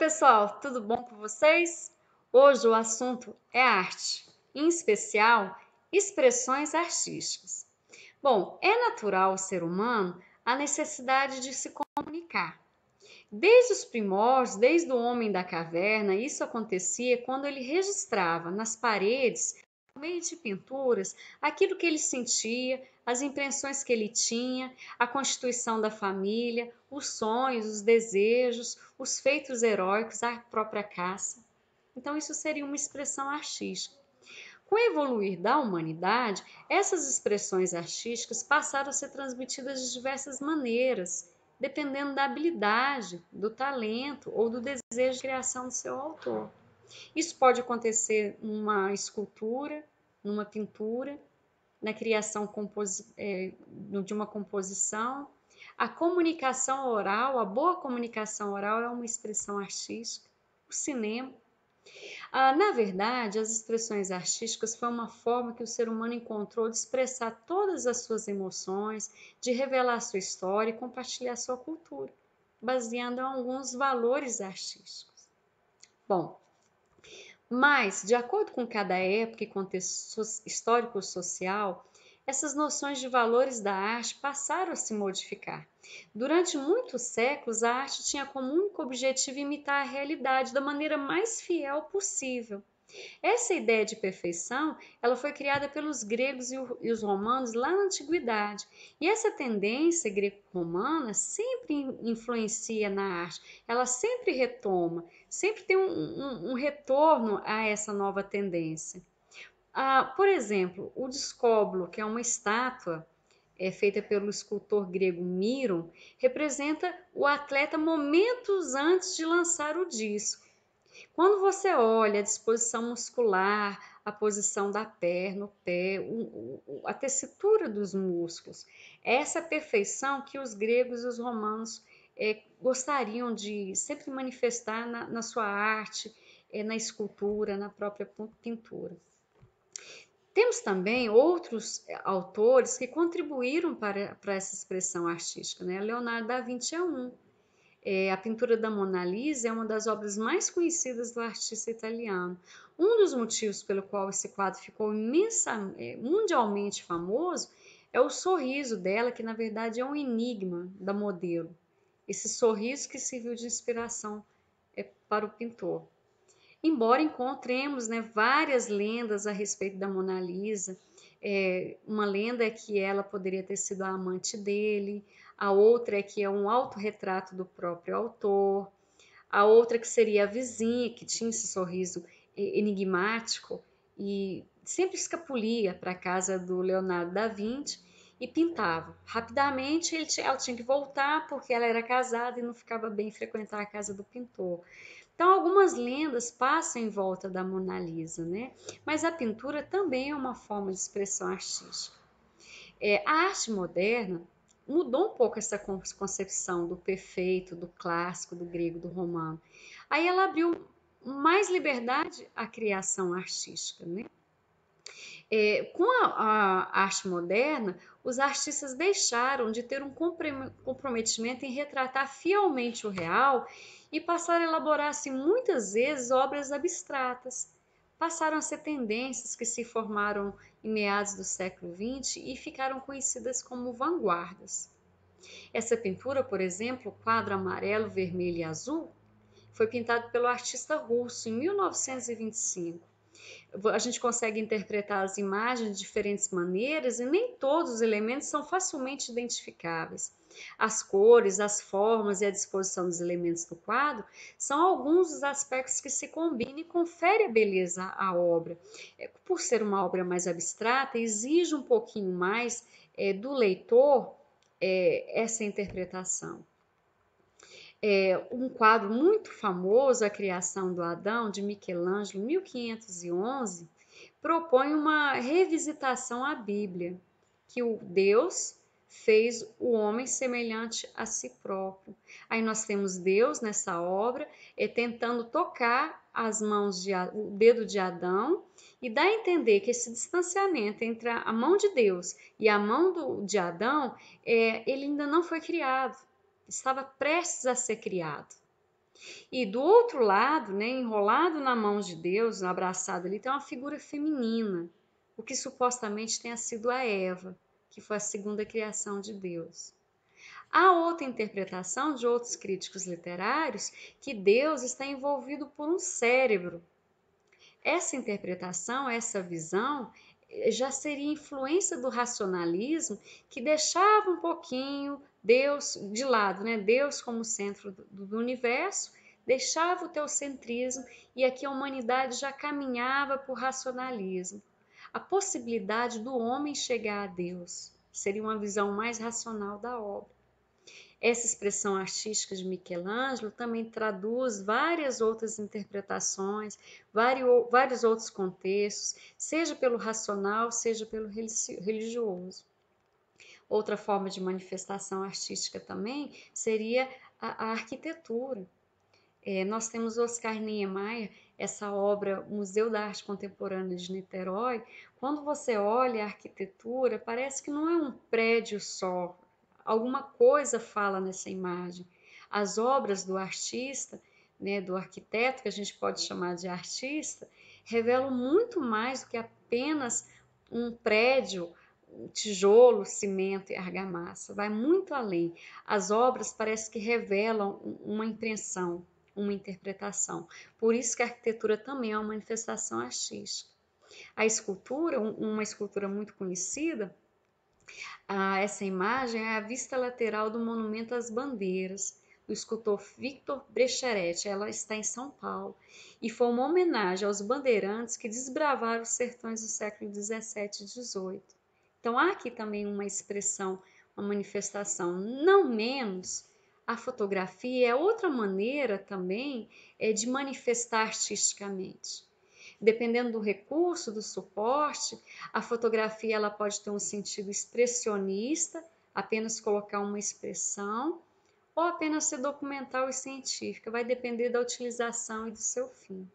pessoal, tudo bom com vocês? Hoje o assunto é arte, em especial expressões artísticas. Bom, é natural ao ser humano a necessidade de se comunicar. Desde os primórdios, desde o homem da caverna, isso acontecia quando ele registrava nas paredes, por meio de pinturas, aquilo que ele sentia, as impressões que ele tinha, a constituição da família, os sonhos, os desejos, os feitos heróicos, a própria caça. Então, isso seria uma expressão artística. Com o evoluir da humanidade, essas expressões artísticas passaram a ser transmitidas de diversas maneiras, dependendo da habilidade, do talento ou do desejo de criação do seu autor. Isso pode acontecer numa escultura, numa pintura, na criação de uma composição. A comunicação oral, a boa comunicação oral é uma expressão artística. O cinema. Na verdade, as expressões artísticas foi uma forma que o ser humano encontrou de expressar todas as suas emoções, de revelar sua história e compartilhar sua cultura, baseando em alguns valores artísticos. Bom, mas, de acordo com cada época e contexto histórico-social, essas noções de valores da arte passaram a se modificar. Durante muitos séculos, a arte tinha como único objetivo imitar a realidade da maneira mais fiel possível. Essa ideia de perfeição, ela foi criada pelos gregos e os romanos lá na antiguidade. E essa tendência greco-romana sempre influencia na arte. Ela sempre retoma, sempre tem um retorno a essa nova tendência. Por exemplo, o Discóbolo, que é uma estátua feita pelo escultor grego Miron, representa o atleta momentos antes de lançar o disco. Quando você olha a disposição muscular, a posição da perna, o pé, a tessitura dos músculos, essa perfeição que os gregos e os romanos gostariam de sempre manifestar na sua arte, na escultura, na própria pintura. Temos também outros autores que contribuíram para essa expressão artística, né? Leonardo da Vinci é um. A pintura da Mona Lisa é uma das obras mais conhecidas do artista italiano. Um dos motivos pelo qual esse quadro ficou mundialmente famoso é o sorriso dela, que na verdade é um enigma da modelo. Esse sorriso que serviu de inspiração para o pintor. Embora encontremos, né, várias lendas a respeito da Mona Lisa, uma lenda é que ela poderia ter sido a amante dele, a outra é que é um autorretrato do próprio autor, a outra que seria a vizinha, que tinha esse sorriso enigmático e sempre escapulia para a casa do Leonardo da Vinci e pintava. Rapidamente ela tinha que voltar porque ela era casada e não ficava bem frequentar a casa do pintor. Então, algumas lendas passam em volta da Mona Lisa, né? Mas a pintura também é uma forma de expressão artística. A arte moderna mudou um pouco essa concepção do perfeito, do clássico, do grego, do romano. Aí ela abriu mais liberdade à criação artística, né? Com a arte moderna, os artistas deixaram de ter um comprometimento em retratar fielmente o real e passaram a elaborar, assim, muitas vezes, obras abstratas. Passaram a ser tendências que se formaram em meados do século XX e ficaram conhecidas como vanguardas. Essa pintura, por exemplo, o quadro amarelo, vermelho e azul, foi pintado pelo artista russo em 1925. A gente consegue interpretar as imagens de diferentes maneiras e nem todos os elementos são facilmente identificáveis. As cores, as formas e a disposição dos elementos do quadro são alguns dos aspectos que se combinam e conferem a beleza à obra. Por ser uma obra mais abstrata, exige um pouquinho mais do leitor essa interpretação. Um quadro muito famoso, A Criação do Adão, de Michelangelo, 1511, propõe uma revisitação à Bíblia, que o Deus fez o homem semelhante a si próprio. Aí nós temos Deus nessa obra tentando tocar o dedo de Adão e dá a entender que esse distanciamento entre a mão de Deus e a mão de Adão, ele ainda não foi criado, estava prestes a ser criado. E do outro lado, né, enrolado na mão de Deus, abraçado ali, tem uma figura feminina, o que supostamente tenha sido a Eva, que foi a segunda criação de Deus. Há outra interpretação de outros críticos literários que Deus está envolvido por um cérebro. Essa interpretação, essa visão, já seria influência do racionalismo que deixava um pouquinho Deus de lado, né? Deus como centro do universo, deixava o teocentrismo e aqui a humanidade já caminhava para o racionalismo. A possibilidade do homem chegar a Deus seria uma visão mais racional da obra. Essa expressão artística de Michelangelo também traduz várias outras interpretações, vários outros contextos, seja pelo racional, seja pelo religioso. Outra forma de manifestação artística também seria a arquitetura. Nós temos Oscar Niemeyer, essa obra Museu da Arte Contemporânea de Niterói. Quando você olha a arquitetura, parece que não é um prédio só, alguma coisa fala nessa imagem. As obras do artista, né, do arquiteto, que a gente pode chamar de artista, revelam muito mais do que apenas um prédio, tijolo, cimento e argamassa. Vai muito além. As obras parecem que revelam uma impressão, uma interpretação. Por isso que a arquitetura também é uma manifestação artística. A escultura, uma escultura muito conhecida, essa imagem é a vista lateral do Monumento às Bandeiras, do escultor Victor Brecharet. Ela está em São Paulo e foi uma homenagem aos bandeirantes que desbravaram os sertões do século 17 e 18. Então há aqui também uma expressão, uma manifestação, não menos. A fotografia é outra maneira também de manifestar artisticamente. Dependendo do recurso, do suporte, a fotografia ela pode ter um sentido expressionista, apenas colocar uma expressão, ou apenas ser documental e científica, vai depender da utilização e do seu fim.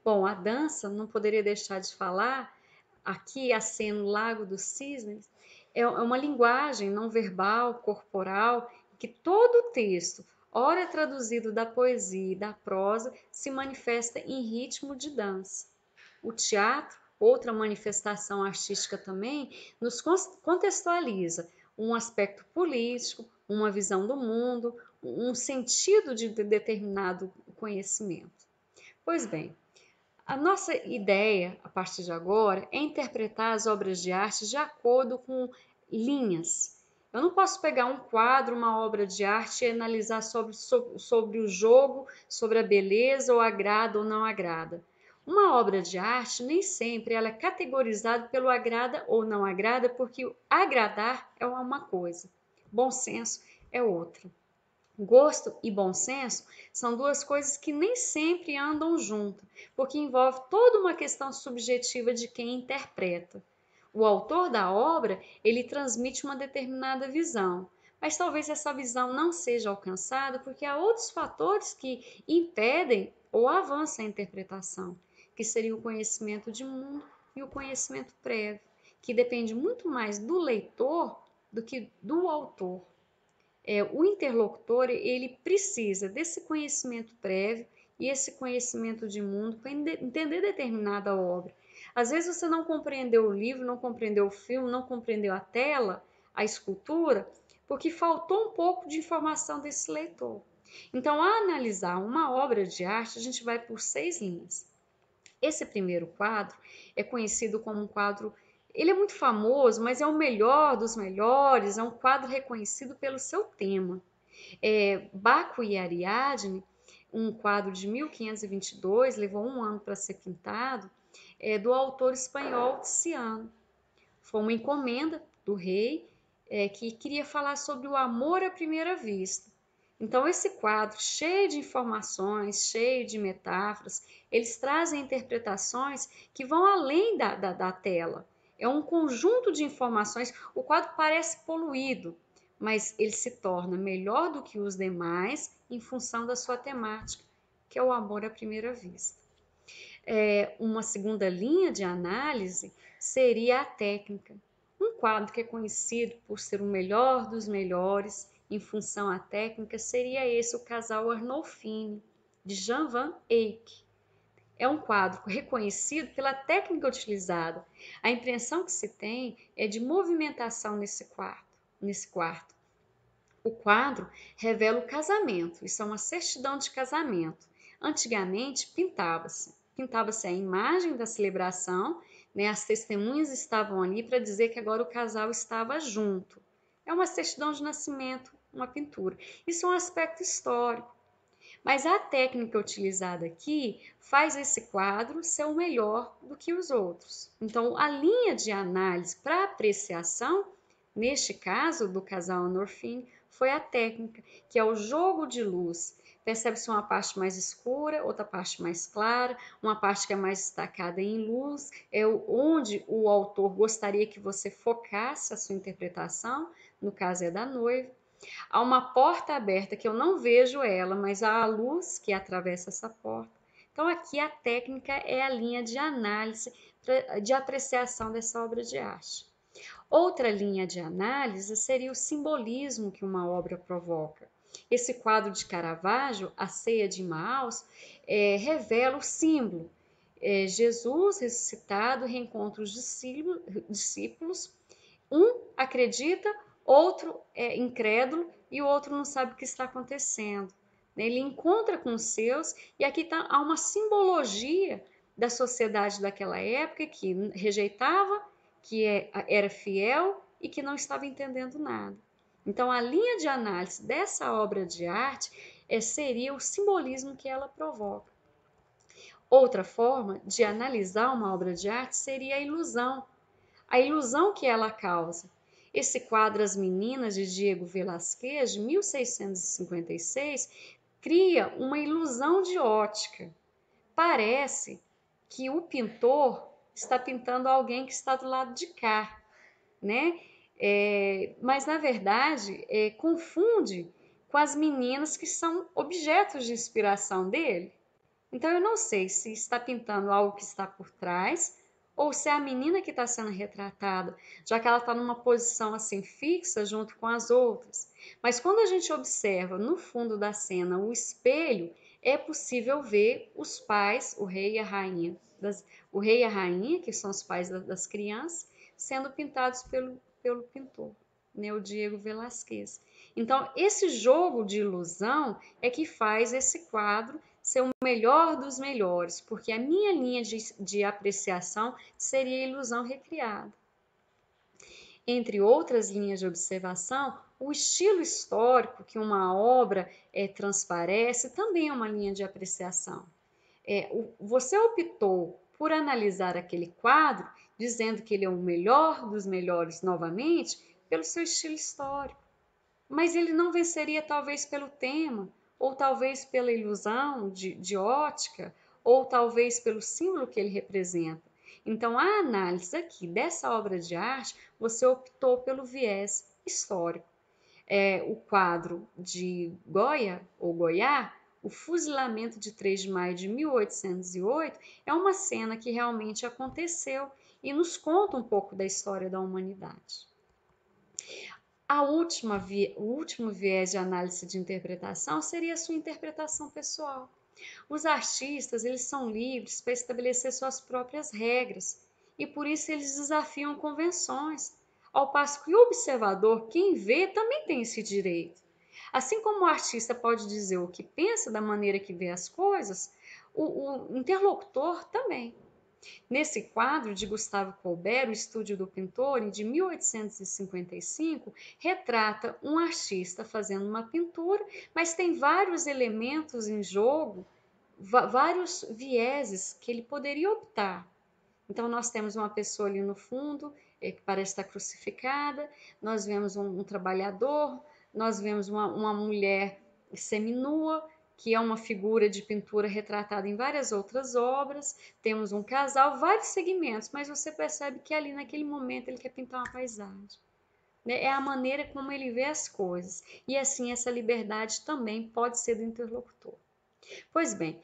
Bom, a dança, não poderia deixar de falar, aqui a cena Lago dos Cisnes, é uma linguagem não verbal, corporal, que todo o texto, ora traduzido da poesia e da prosa, se manifesta em ritmo de dança. O teatro, outra manifestação artística também, nos contextualiza um aspecto político, uma visão do mundo, um sentido de determinado conhecimento. Pois bem, a nossa ideia, a partir de agora, é interpretar as obras de arte de acordo com linhas. Eu não posso pegar um quadro, uma obra de arte e analisar sobre o jogo, sobre a beleza, ou agrada ou não agrada. Uma obra de arte, nem sempre ela é categorizada pelo agrada ou não agrada, porque agradar é uma coisa, bom senso é outra. Gosto e bom senso são duas coisas que nem sempre andam juntas, porque envolve toda uma questão subjetiva de quem interpreta. O autor da obra, ele transmite uma determinada visão, mas talvez essa visão não seja alcançada porque há outros fatores que impedem ou avançam a interpretação, que seria o conhecimento de mundo e o conhecimento prévio, que depende muito mais do leitor do que do autor. O interlocutor ele precisa desse conhecimento prévio e esse conhecimento de mundo para entender determinada obra. Às vezes você não compreendeu o livro, não compreendeu o filme, não compreendeu a tela, a escultura, porque faltou um pouco de informação desse leitor. Então, ao analisar uma obra de arte, a gente vai por 6 linhas. Esse primeiro quadro é conhecido como um quadro, ele é muito famoso, mas é o melhor dos melhores, é um quadro reconhecido pelo seu tema. Baco e Ariadne, um quadro de 1522, levou um ano para ser pintado, do autor espanhol Tiziano. Foi uma encomenda do rei que queria falar sobre o amor à primeira vista. Então, esse quadro, cheio de informações, cheio de metáforas, eles trazem interpretações que vão além da tela. É um conjunto de informações. O quadro parece poluído, mas ele se torna melhor do que os demais em função da sua temática, que é o amor à primeira vista. Uma segunda linha de análise seria a técnica. Um quadro que é conhecido por ser o melhor dos melhores em função à técnica, seria esse o casal Arnolfini, de Jan van Eyck. É um quadro reconhecido pela técnica utilizada. A impressão que se tem é de movimentação nesse quarto. O quadro revela o casamento, isso é uma certidão de casamento. Antigamente pintava-se a imagem da celebração, né? As testemunhas estavam ali para dizer que agora o casal estava junto. É uma certidão de nascimento, uma pintura. Isso é um aspecto histórico. Mas a técnica utilizada aqui faz esse quadro ser o melhor do que os outros. Então, a linha de análise para apreciação, neste caso do casal Anorfini, foi a técnica, que é o jogo de luz. Percebe-se uma parte mais escura, outra parte mais clara, uma parte que é mais destacada em luz, é onde o autor gostaria que você focasse a sua interpretação, no caso é da noiva. Há uma porta aberta que eu não vejo ela, mas há a luz que atravessa essa porta. Então, aqui a técnica é a linha de análise, de apreciação dessa obra de arte. Outra linha de análise seria o simbolismo que uma obra provoca. Esse quadro de Caravaggio, A Ceia de Emmaus, revela o símbolo. Jesus ressuscitado reencontra os discípulos. Um acredita, outro é incrédulo e o outro não sabe o que está acontecendo. Ele encontra com os seus e aqui há uma simbologia da sociedade daquela época que rejeitava, que era fiel e que não estava entendendo nada. Então, a linha de análise dessa obra de arte seria o simbolismo que ela provoca. Outra forma de analisar uma obra de arte seria a ilusão que ela causa. Esse quadro As Meninas, de Diego Velázquez, de 1656, cria uma ilusão de ótica. Parece que o pintor está pintando alguém que está do lado de cá, né? Mas, na verdade, confunde com as meninas que são objetos de inspiração dele. Então, eu não sei se está pintando algo que está por trás ou se é a menina que está sendo retratada, já que ela está numa posição assim fixa junto com as outras. Mas quando a gente observa no fundo da cena o espelho, é possível ver os pais, o rei e a rainha, que são os pais das crianças, sendo pintados pelo pintor, né, o Diego Velázquez. Então, esse jogo de ilusão é que faz esse quadro ser o melhor dos melhores, porque a minha linha de apreciação seria a ilusão recriada. Entre outras linhas de observação, o estilo histórico que uma obra transparece também é uma linha de apreciação. Você optou por analisar aquele quadro, dizendo que ele é o melhor dos melhores novamente, pelo seu estilo histórico. Mas ele não venceria talvez pelo tema, ou talvez pela ilusão de ótica, ou talvez pelo símbolo que ele representa. Então, a análise aqui dessa obra de arte, você optou pelo viés histórico. O quadro de Goya, ou Goiás, o fuzilamento de 3 de maio de 1808, é uma cena que realmente aconteceu e nos conta um pouco da história da humanidade. O último viés de análise de interpretação seria a sua interpretação pessoal. Os artistas, eles são livres para estabelecer suas próprias regras e por isso eles desafiam convenções, ao passo que o observador, quem vê, também tem esse direito. Assim como o artista pode dizer o que pensa da maneira que vê as coisas, o interlocutor também. Nesse quadro de Gustave Courbet, O Estúdio do Pintor, de 1855, retrata um artista fazendo uma pintura, mas tem vários elementos em jogo, vários vieses que ele poderia optar. Então, nós temos uma pessoa ali no fundo, que parece estar crucificada, nós vemos um trabalhador, nós vemos uma mulher seminua, que é uma figura de pintura retratada em várias outras obras, temos um casal, vários segmentos, mas você percebe que ali naquele momento ele quer pintar uma paisagem. Né? É a maneira como ele vê as coisas. E assim, essa liberdade também pode ser do interlocutor. Pois bem,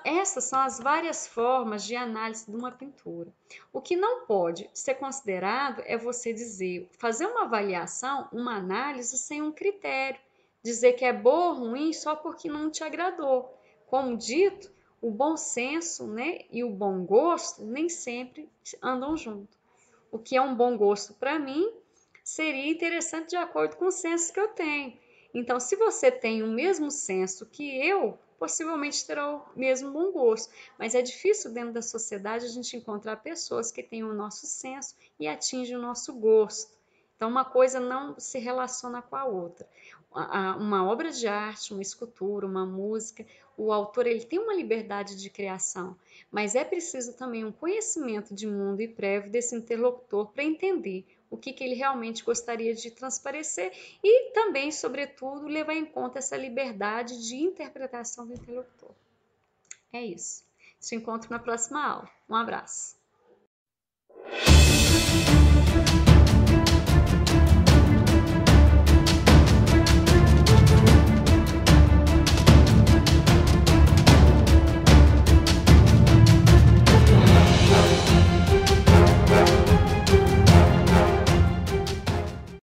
essas são as várias formas de análise de uma pintura. O que não pode ser considerado é você dizer, fazer uma avaliação, uma análise sem um critério, dizer que é boa ou ruim só porque não te agradou. Como dito, o bom senso, né, e o bom gosto nem sempre andam juntos. O que é um bom gosto para mim seria interessante de acordo com o senso que eu tenho. Então, se você tem o mesmo senso que eu, possivelmente terá o mesmo bom gosto. Mas é difícil dentro da sociedade a gente encontrar pessoas que tenham o nosso senso e atingem o nosso gosto. Então, uma coisa não se relaciona com a outra. Uma obra de arte, uma escultura, uma música, o autor ele tem uma liberdade de criação, mas é preciso também um conhecimento de mundo e prévio desse interlocutor para entender o que ele realmente gostaria de transparecer e também, sobretudo, levar em conta essa liberdade de interpretação do interlocutor. É isso. Se encontro na próxima aula. Um abraço.